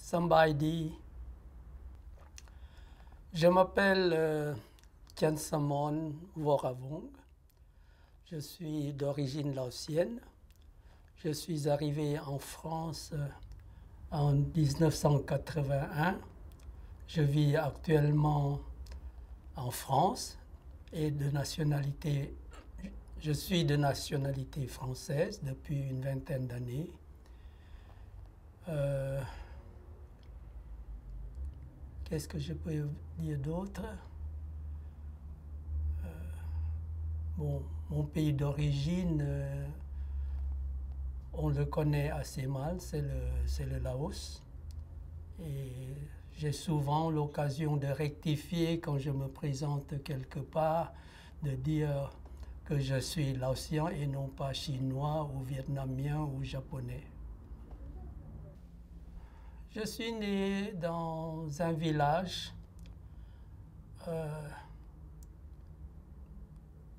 Sambaidi. Je m'appelle Kiansamon Woravong. Je suis d'origine laotienne. Je suis arrivé en France en 1981. Je vis actuellement en France et je suis de nationalité française depuis une vingtaine d'années. Qu'est-ce que je peux dire d'autre? Mon pays d'origine, on le connaît assez mal, c'est le Laos. Et j'ai souvent l'occasion de rectifier quand je me présente quelque part, de dire que je suis laotien et non pas chinois ou vietnamien ou japonais. Je suis né dans un village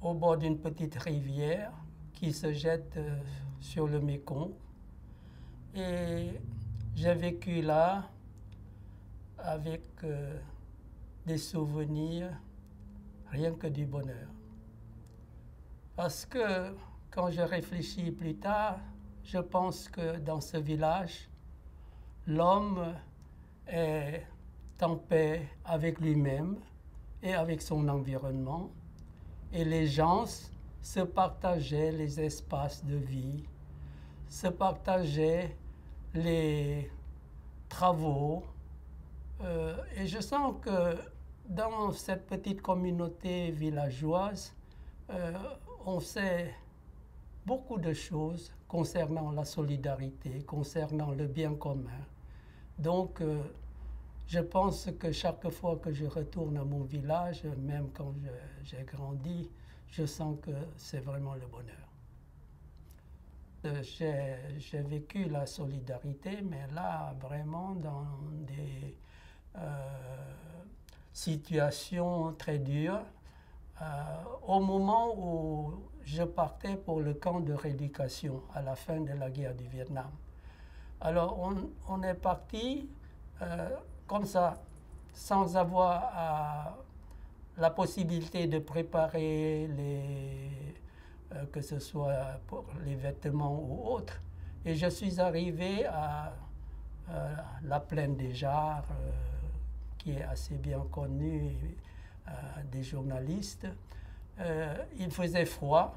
au bord d'une petite rivière qui se jette sur le Mékong. Et j'ai vécu là avec des souvenirs, rien que du bonheur. Parce que quand je réfléchis plus tard, je pense que dans ce village, l'homme est en paix avec lui-même et avec son environnement. Et les gens se partageaient les espaces de vie, se partageaient les travaux. Et je sens que dans cette petite communauté villageoise, on sait beaucoup de choses concernant la solidarité, concernant le bien commun. Donc, je pense que chaque fois que je retourne à mon village, même quand j'ai grandi, je sens que c'est vraiment le bonheur. J'ai vécu la solidarité, mais là, vraiment dans des situations très dures. Au moment où je partais pour le camp de rééducation à la fin de la guerre du Vietnam. Alors, on est parti comme ça, sans avoir la possibilité de préparer que ce soit pour les vêtements ou autres. Et je suis arrivé à la plaine des Jarres, qui est assez bien connue des journalistes. Il faisait froid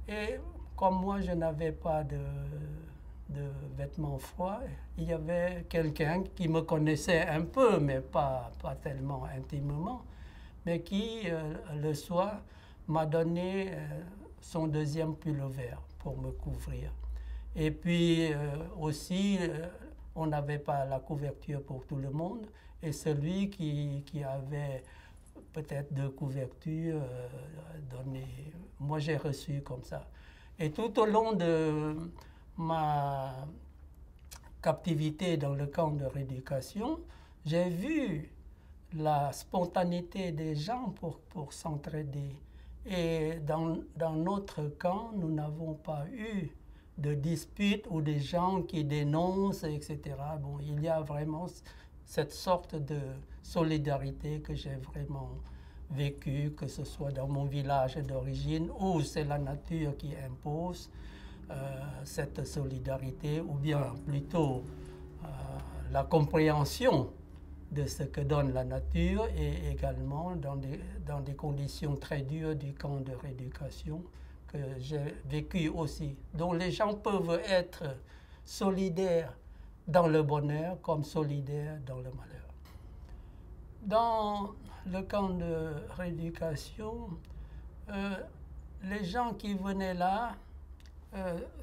et comme moi je n'avais pas de vêtements froids, il y avait quelqu'un qui me connaissait un peu, mais pas tellement intimement, mais qui, le soir, m'a donné son deuxième pull-over pour me couvrir. Et puis aussi, on n'avait pas la couverture pour tout le monde, et celui qui avait peut-être deux couvertures données, moi j'ai reçu comme ça. Et tout au long de ma captivité dans le camp de rééducation, j'ai vu la spontanéité des gens pour s'entraider. Et dans notre camp, nous n'avons pas eu de disputes ou des gens qui dénoncent, etc. Bon, il y a vraiment cette sorte de solidarité que j'ai vraiment vécue, que ce soit dans mon village d'origine, où c'est la nature qui impose cette solidarité, ou bien plutôt la compréhension de ce que donne la nature, et également dans des conditions très dures du camp de rééducation que j'ai vécu aussi, dont les gens peuvent être solidaires dans le bonheur comme solidaires dans le malheur. Dans le camp de rééducation, les gens qui venaient là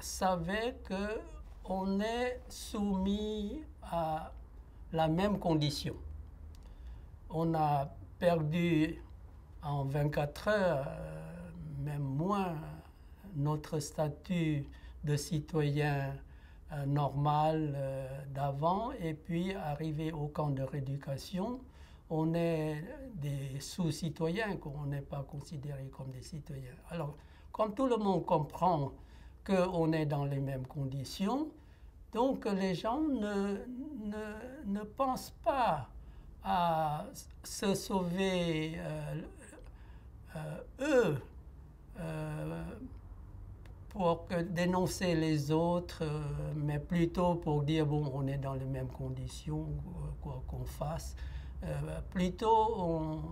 savaient qu'on est soumis à la même condition. On a perdu en 24 heures, même moins, notre statut de citoyen normal d'avant, et puis arrivé au camp de rééducation, on est des sous-citoyens, qu'on n'est pas considérés comme des citoyens. Alors, comme tout le monde comprend qu'on est dans les mêmes conditions, Donc les gens ne pensent pas à se sauver eux pour dénoncer les autres, mais plutôt pour dire, bon, on est dans les mêmes conditions, quoi qu'on fasse. Plutôt,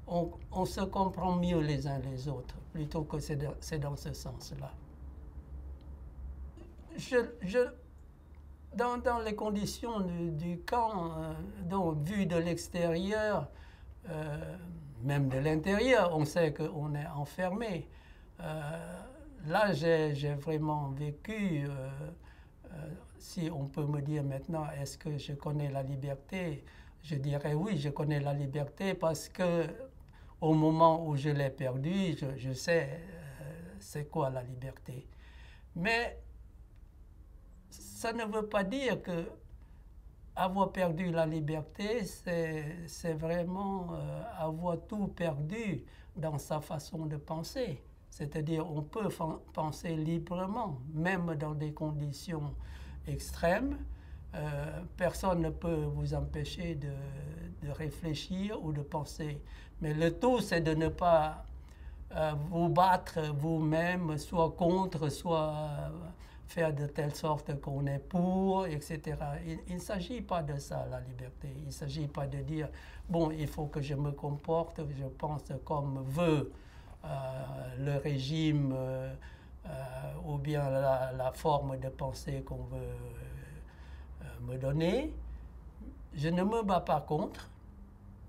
on se comprend mieux les uns les autres, plutôt que c'est dans ce sens-là. Dans les conditions du camp, donc vu de l'extérieur, même de l'intérieur, on sait qu'on est enfermé. Là, j'ai vraiment vécu, si on peut me dire maintenant, est-ce que je connais la liberté? Je dirais oui, je connais la liberté parce que au moment où je l'ai perdue, je sais c'est quoi la liberté. Mais ça ne veut pas dire que avoir perdu la liberté, c'est vraiment avoir tout perdu dans sa façon de penser. C'est-à-dire on peut penser librement, même dans des conditions extrêmes. Personne ne peut vous empêcher de réfléchir ou de penser. Mais le tout, c'est de ne pas vous battre vous-même, soit contre, soit faire de telle sorte qu'on est pour, etc. Il ne s'agit pas de ça, la liberté. Il ne s'agit pas de dire, bon, il faut que je me comporte, je pense comme veut le régime ou bien la forme de pensée qu'on veut me donner. Je ne me bats pas contre,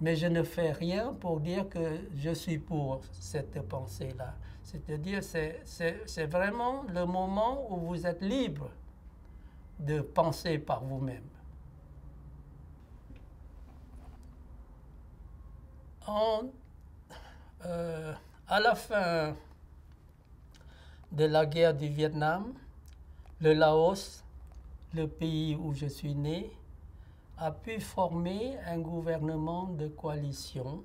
mais je ne fais rien pour dire que je suis pour cette pensée-là. C'est-à-dire, c'est vraiment le moment où vous êtes libre de penser par vous-même. À la fin de la guerre du Vietnam, le Laos, le pays où je suis né, a pu former un gouvernement de coalition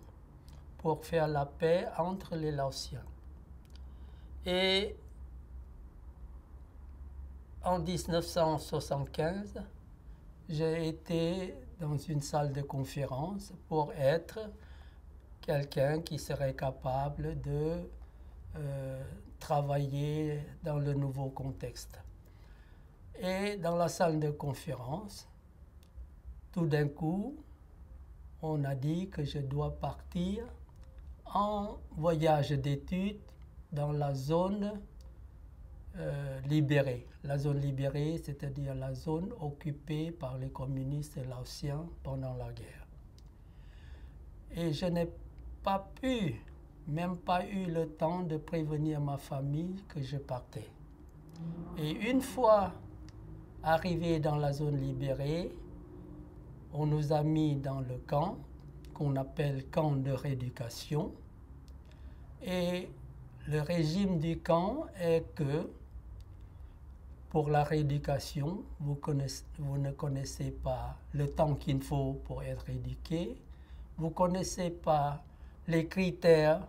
pour faire la paix entre les Laotiens. Et en 1975, j'ai été dans une salle de conférence pour être quelqu'un qui serait capable de travailler dans le nouveau contexte. Et dans la salle de conférence, tout d'un coup, on a dit que je dois partir en voyage d'études dans la zone libérée. La zone libérée, c'est-à-dire la zone occupée par les communistes laotiens pendant la guerre. Et je n'ai pas pu, même pas eu le temps de prévenir ma famille que je partais. Et une fois arrivé dans la zone libérée, on nous a mis dans le camp qu'on appelle camp de rééducation. Et le régime du camp est que pour la rééducation, vous ne connaissez pas le temps qu'il faut pour être éduqué, vous ne connaissez pas les critères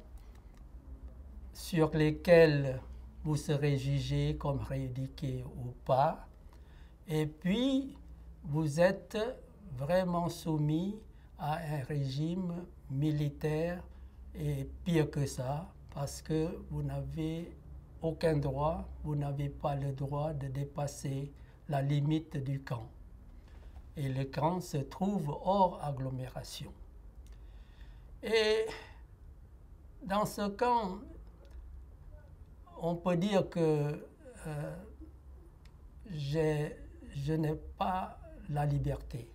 sur lesquels vous serez jugé comme rééduqué ou pas, et puis vous êtes vraiment soumis à un régime militaire et pire que ça, parce que vous n'avez aucun droit, vous n'avez pas le droit de dépasser la limite du camp. Et le camp se trouve hors agglomération. Et dans ce camp, on peut dire que je n'ai pas la liberté.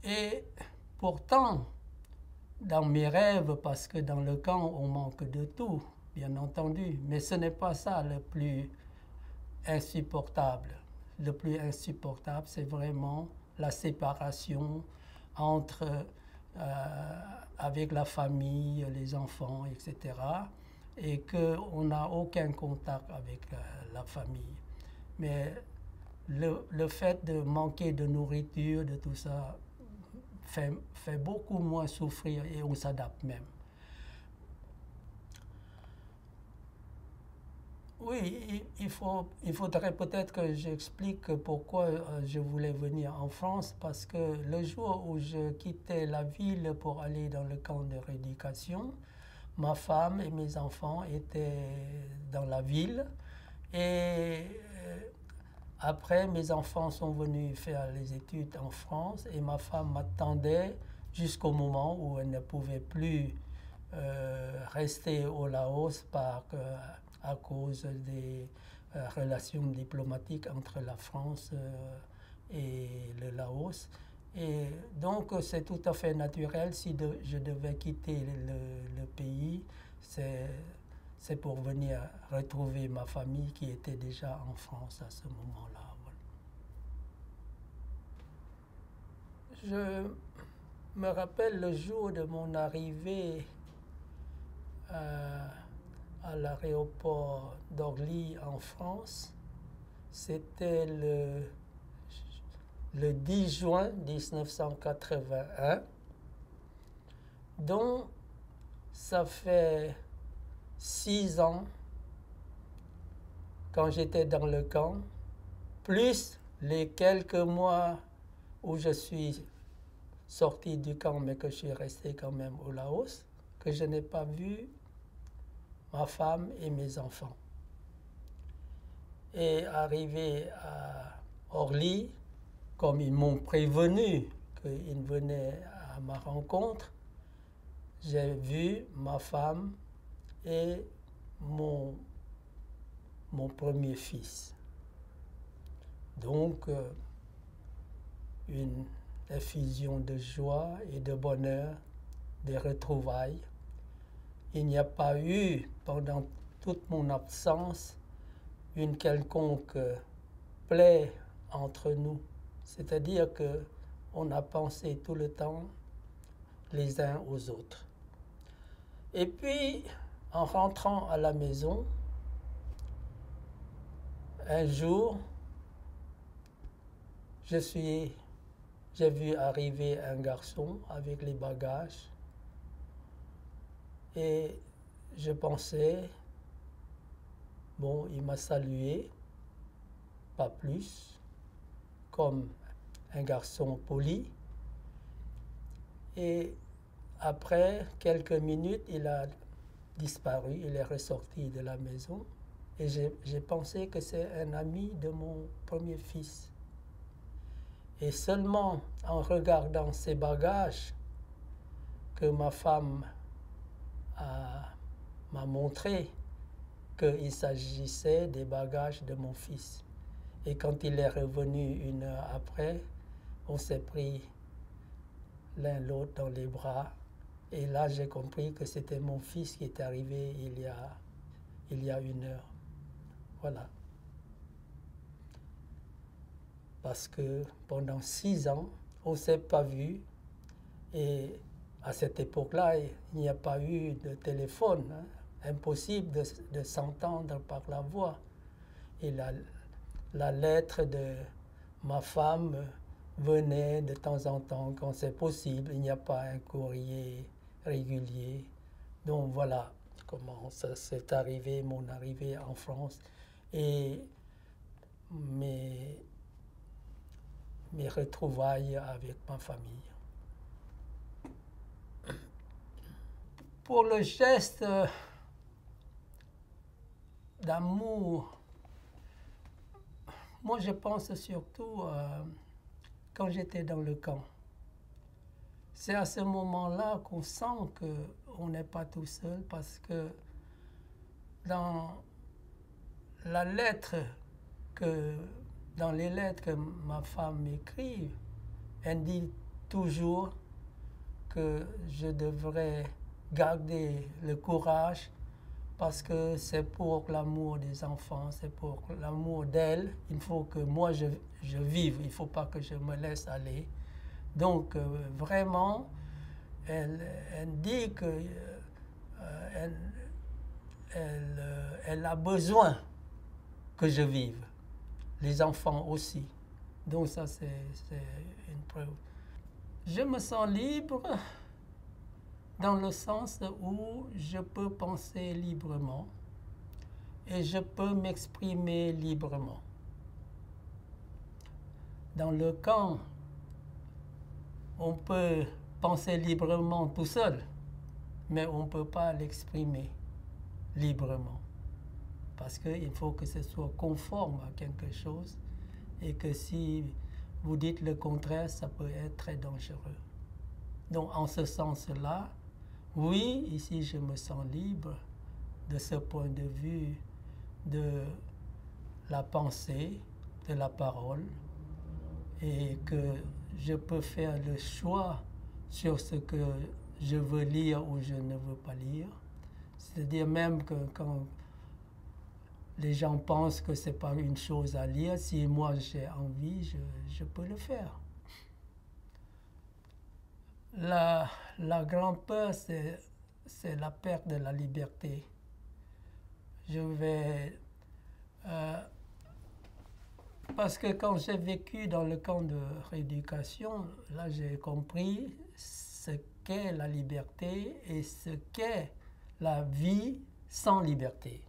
Et pourtant, dans mes rêves, parce que dans le camp, on manque de tout, bien entendu, mais ce n'est pas ça le plus insupportable. Le plus insupportable, c'est vraiment la séparation entre, avec la famille, les enfants, etc., et qu'on n'a aucun contact avec la famille. Mais le fait de manquer de nourriture, de tout ça, fait beaucoup moins souffrir et on s'adapte même. Oui, il faudrait peut-être que j'explique pourquoi je voulais venir en France, parce que le jour où je quittais la ville pour aller dans le camp de rééducation, ma femme et mes enfants étaient dans la ville. Et après, mes enfants sont venus faire les études en France et ma femme m'attendait jusqu'au moment où elle ne pouvait plus rester au Laos à cause des relations diplomatiques entre la France et le Laos. Et donc c'est tout à fait naturel si je devais quitter le pays, c'est pour venir retrouver ma famille qui était déjà en France à ce moment-là. Voilà. Je me rappelle le jour de mon arrivée à l'aéroport d'Orly en France. C'était le 10 juin 1981. Donc, ça fait 6 ans quand j'étais dans le camp, plus les quelques mois où je suis sorti du camp mais que je suis resté quand même au Laos, que je n'ai pas vu ma femme et mes enfants. Et arrivé à Orly, comme ils m'ont prévenu qu'ils venaient à ma rencontre, j'ai vu ma femme et mon premier fils. Donc, une effusion de joie et de bonheur, des retrouvailles. Il n'y a pas eu, pendant toute mon absence, une quelconque plaie entre nous. C'est-à-dire qu'on a pensé tout le temps les uns aux autres. Et puis, en rentrant à la maison, un jour, j'ai vu arriver un garçon avec les bagages et je pensais, bon, il m'a salué, pas plus, comme un garçon poli. Et après quelques minutes, il a disparu, il est ressorti de la maison. Et j'ai pensé que c'est un ami de mon premier fils. Et seulement en regardant ses bagages que ma femme m'a montré qu'il s'agissait des bagages de mon fils. Et quand il est revenu 1 heure après, on s'est pris l'un l'autre dans les bras. Et là, j'ai compris que c'était mon fils qui est arrivé il y a 1 heure. Voilà. Parce que pendant 6 ans, on ne s'est pas vu. Et à cette époque-là, il n'y a pas eu de téléphone. Hein. Impossible de s'entendre par la voix. Et la lettre de ma femme venait de temps en temps quand c'est possible. Il n'y a pas un courrier régulier. Donc voilà comment ça s'est arrivé, mon arrivée en France et mes retrouvailles avec ma famille. Pour le geste d'amour, moi je pense surtout quand j'étais dans le camp. C'est à ce moment-là qu'on sent qu'on n'est pas tout seul parce que dans les lettres que ma femme m'écrit, elle dit toujours que je devrais garder le courage parce que c'est pour l'amour des enfants, c'est pour l'amour d'elle. Il faut que moi je vive, il ne faut pas que je me laisse aller. Donc vraiment, elle dit que elle a besoin que je vive. Les enfants aussi. Donc ça, c'est une preuve. Je me sens libre dans le sens où je peux penser librement et je peux m'exprimer librement. Dans le camp, on peut penser librement tout seul, mais on ne peut pas l'exprimer librement. Parce qu'il faut que ce soit conforme à quelque chose et que si vous dites le contraire, ça peut être très dangereux. Donc en ce sens-là, oui, ici je me sens libre de ce point de vue de la pensée, de la parole, et que je peux faire le choix sur ce que je veux lire ou je ne veux pas lire. C'est-à-dire même que quand les gens pensent que ce n'est pas une chose à lire, si moi j'ai envie, je peux le faire. La grande peur, c'est la perte de la liberté. Je vais... parce que quand j'ai vécu dans le camp de rééducation, là j'ai compris ce qu'est la liberté et ce qu'est la vie sans liberté.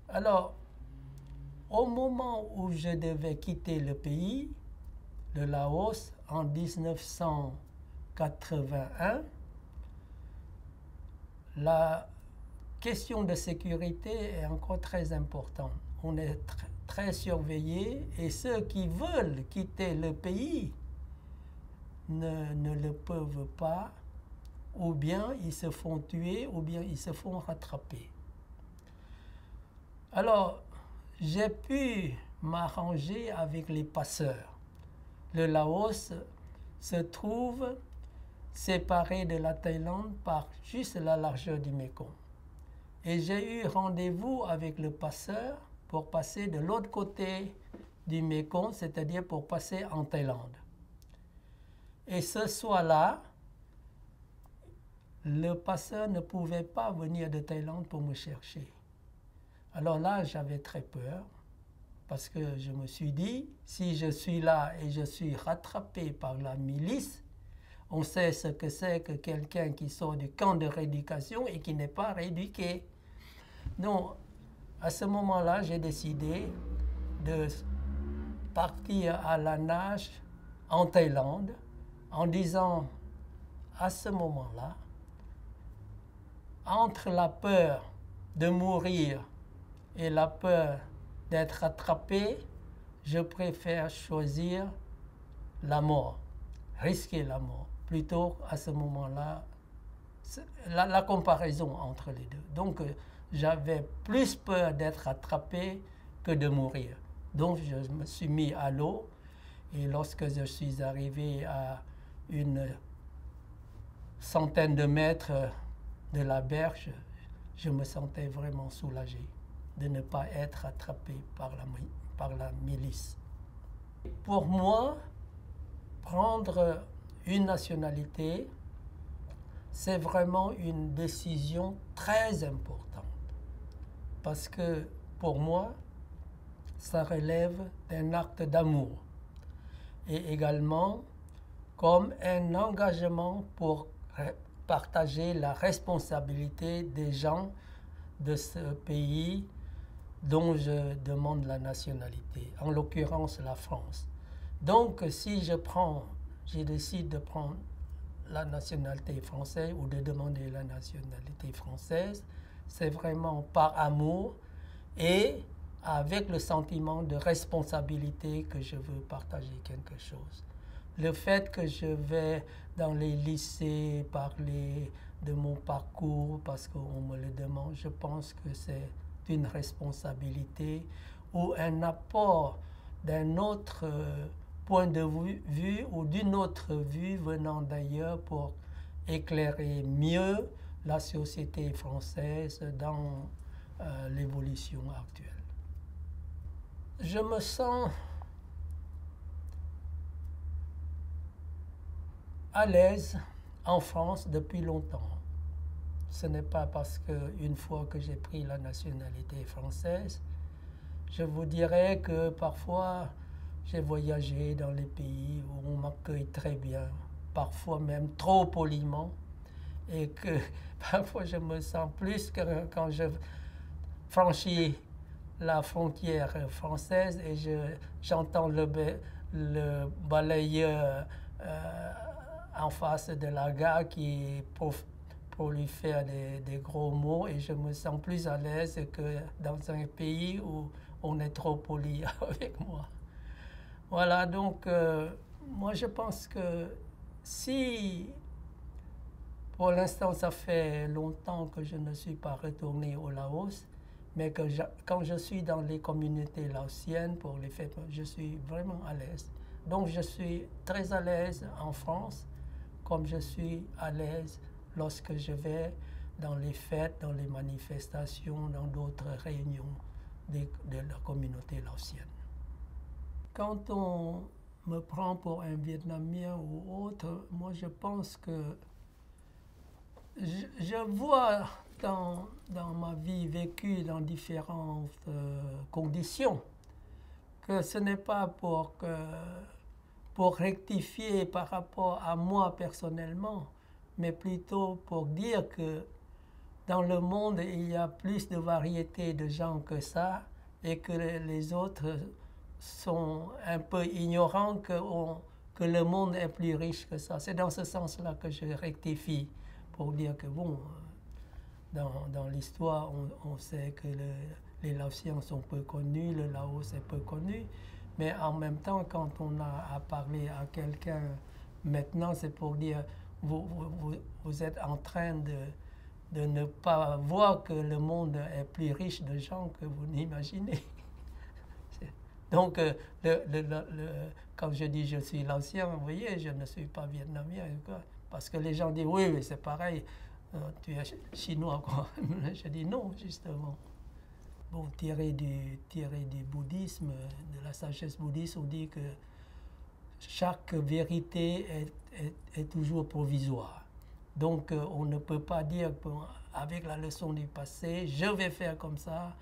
Alors, au moment où je devais quitter le pays, le Laos, en 1981, la question de sécurité est encore très importante. On est très surveillé et ceux qui veulent quitter le pays ne le peuvent pas, ou bien ils se font tuer, ou bien ils se font rattraper. Alors, j'ai pu m'arranger avec les passeurs. Le Laos se trouve séparé de la Thaïlande par juste la largeur du Mékong. Et j'ai eu rendez-vous avec le passeur pour passer de l'autre côté du Mékong, c'est-à-dire pour passer en Thaïlande. Et ce soir-là, le passeur ne pouvait pas venir de Thaïlande pour me chercher. Alors là, j'avais très peur, parce que je me suis dit, si je suis là et je suis rattrapé par la milice, on sait ce que c'est que quelqu'un qui sort du camp de rééducation et qui n'est pas rééduqué. Donc, à ce moment-là, j'ai décidé de partir à la nage en Thaïlande en disant, à ce moment-là, entre la peur de mourir et la peur d'être attrapé, je préfère choisir la mort, risquer la mort, plutôt à ce moment-là, la comparaison entre les deux. Donc, j'avais plus peur d'être attrapé que de mourir. Donc, je me suis mis à l'eau et lorsque je suis arrivé à une centaine de mètres de la berge, je me sentais vraiment soulagé de ne pas être attrapé par la milice. Pour moi, prendre une nationalité, c'est vraiment une décision très importante. Parce que pour moi, ça relève d'un acte d'amour et également comme un engagement pour partager la responsabilité des gens de ce pays dont je demande la nationalité, en l'occurrence la France. Donc si je décide de prendre la nationalité française ou de demander la nationalité française, c'est vraiment par amour et avec le sentiment de responsabilité que je veux partager quelque chose. Le fait que je vais dans les lycées parler de mon parcours parce qu'on me le demande, je pense que c'est une responsabilité ou un apport d'un autre point de vue ou d'une autre vue venant d'ailleurs pour éclairer mieux la société française dans l'évolution actuelle. Je me sens à l'aise en France depuis longtemps. Ce n'est pas parce qu'une fois que j'ai pris la nationalité française, je vous dirais que parfois j'ai voyagé dans les pays où on m'accueille très bien, parfois même trop poliment, et que parfois je me sens plus que quand je franchi la frontière française et j'entends le balayeur en face de la gare qui pour lui faire des gros mots et je me sens plus à l'aise que dans un pays où on est trop poli avec moi. Voilà, donc moi je pense que si pour l'instant ça fait longtemps que je ne suis pas retourné au Laos, mais que quand je suis dans les communautés laotiennes pour les fêtes, je suis vraiment à l'aise. Donc je suis très à l'aise en France, comme je suis à l'aise lorsque je vais dans les fêtes, dans les manifestations, dans d'autres réunions de la communauté laotienne. Quand on me prend pour un Vietnamien ou autre, moi je pense que je vois dans ma vie vécue dans différentes conditions que ce n'est pas pour rectifier par rapport à moi personnellement, mais plutôt pour dire que dans le monde, il y a plus de variété de gens que ça et que les autres sont un peu ignorants que le monde est plus riche que ça. C'est dans ce sens-là que je rectifie pour dire que bon, dans l'histoire, on sait que les Laotiens sont peu connus, le Laos est peu connu, mais en même temps, quand on a à parler à quelqu'un maintenant, c'est pour dire vous êtes en train de ne pas voir que le monde est plus riche de gens que vous n'imaginez. Donc, quand je dis je suis Laotien, vous voyez, je ne suis pas vietnamien. Parce que les gens disent oui, mais c'est pareil, tu es chinois, quoi. Je dis non, justement. Bon, tiré du bouddhisme, de la sagesse bouddhiste, on dit que chaque vérité est toujours provisoire. Donc, on ne peut pas dire avec la leçon du passé, je vais faire comme ça.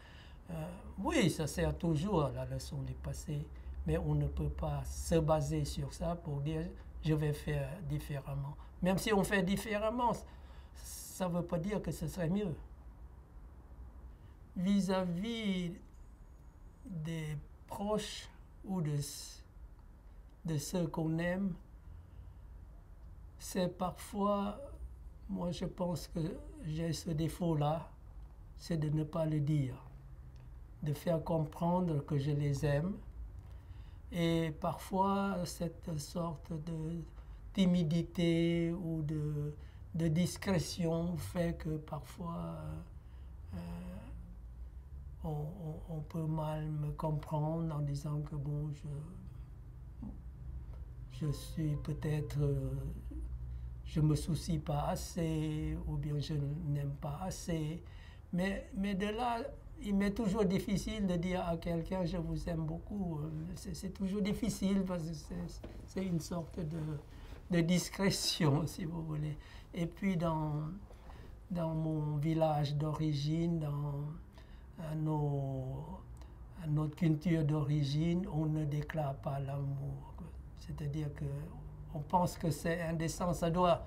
Oui, ça sert toujours à la leçon du passé, mais on ne peut pas se baser sur ça pour dire je vais faire différemment. Même si on fait différemment, ça ne veut pas dire que ce serait mieux. Vis-à-vis des proches ou de ceux qu'on aime, c'est parfois, moi je pense que j'ai ce défaut-là, c'est de ne pas le dire, de faire comprendre que je les aime. Et parfois, cette sorte de timidité ou de discrétion fait que parfois on peut mal me comprendre en disant que bon, je suis peut-être, je me soucie pas assez ou bien je n'aime pas assez. Mais de là, il m'est toujours difficile de dire à quelqu'un je vous aime beaucoup. C'est toujours difficile parce que c'est une sorte de discrétion, si vous voulez. Et puis dans mon village d'origine, dans notre culture d'origine, on ne déclare pas l'amour. C'est-à-dire qu'on pense que c'est indécent, ça doit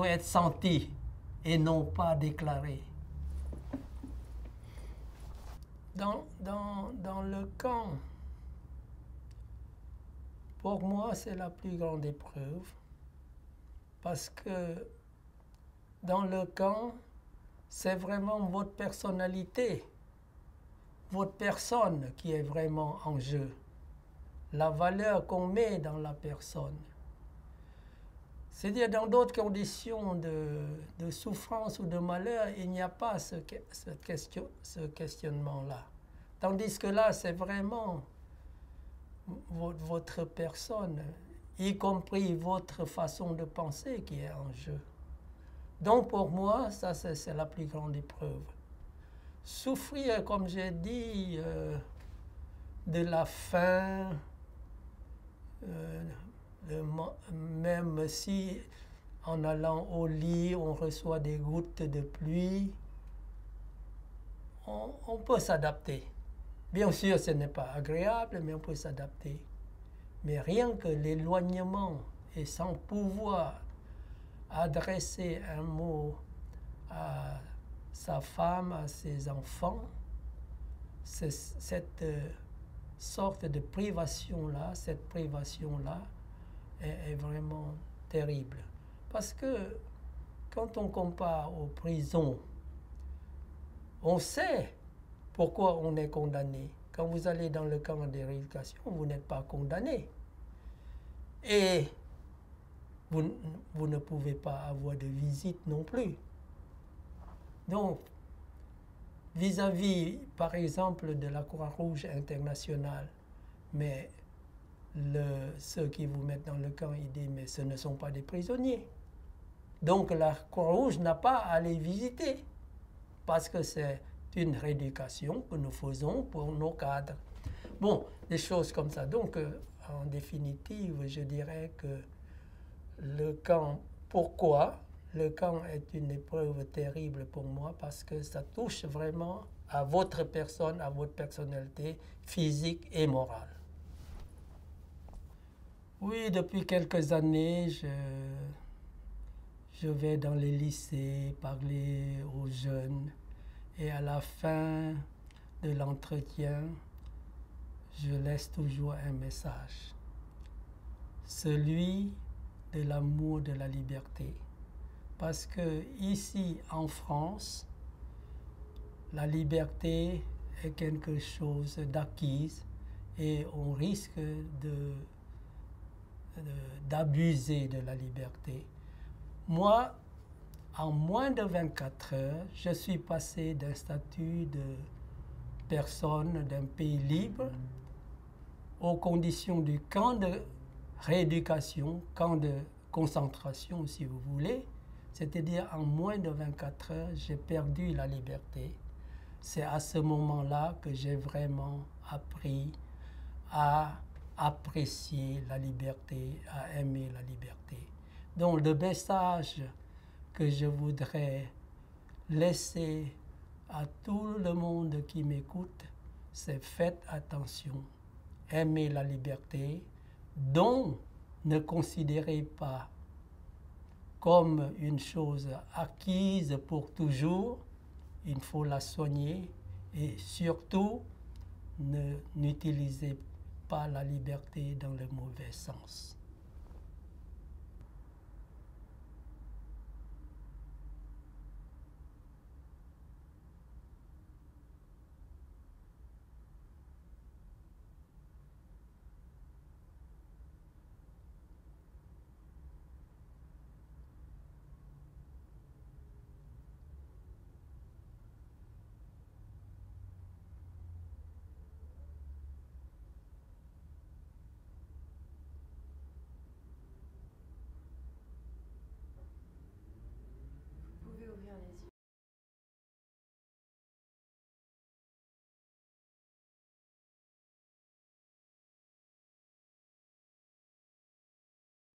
être senti et non pas déclaré. Dans le camp, pour moi, c'est la plus grande épreuve parce que dans le camp, c'est vraiment votre personnalité, votre personne qui est vraiment en jeu, la valeur qu'on met dans la personne. C'est-à-dire, dans d'autres conditions de souffrance ou de malheur, il n'y a pas ce questionnement-là. Tandis que là, c'est vraiment votre personne, y compris votre façon de penser qui est en jeu. Donc, pour moi, ça, c'est la plus grande épreuve. Souffrir, comme j'ai dit, de la faim, même si en allant au lit, on reçoit des gouttes de pluie, on peut s'adapter. Bien sûr, ce n'est pas agréable, mais on peut s'adapter. Mais rien que l'éloignement et sans pouvoir adresser un mot à sa femme, à ses enfants, cette sorte de privation-là, cette privation-là est vraiment terrible. Parce que quand on compare aux prisons, on sait pourquoi on est condamné. Quand vous allez dans le camp de rééducation, vous n'êtes pas condamné. Et vous ne pouvez pas avoir de visite non plus. Donc, vis-à-vis, par exemple, de la Croix-Rouge internationale, mais ceux qui vous mettent dans le camp, ils disent, mais ce ne sont pas des prisonniers. Donc la Croix-Rouge n'a pas à les visiter, parce que c'est une rééducation que nous faisons pour nos cadres. Bon, des choses comme ça. Donc, en définitive, je dirais que le camp, pourquoi le camp est une épreuve terrible pour moi? Parce que ça touche vraiment à votre personne, à votre personnalité physique et morale. Oui, depuis quelques années, je vais dans les lycées parler aux jeunes et à la fin de l'entretien, je laisse toujours un message. Celui de l'amour de la liberté. Parce que ici en France, la liberté est quelque chose d'acquise et on risque d'abuser de la liberté. Moi, en moins de 24 heures, je suis passé d'un statut de personne d'un pays libre aux conditions du camp de rééducation, camp de concentration si vous voulez. C'est-à-dire en moins de 24 heures, j'ai perdu la liberté. C'est à ce moment-là que j'ai vraiment appris à apprécier la liberté, à aimer la liberté. Donc le message que je voudrais laisser à tout le monde qui m'écoute, c'est faites attention, aimez la liberté, dont ne considérez pas comme une chose acquise pour toujours, il faut la soigner et surtout n'utilisez pas la liberté dans le mauvais sens.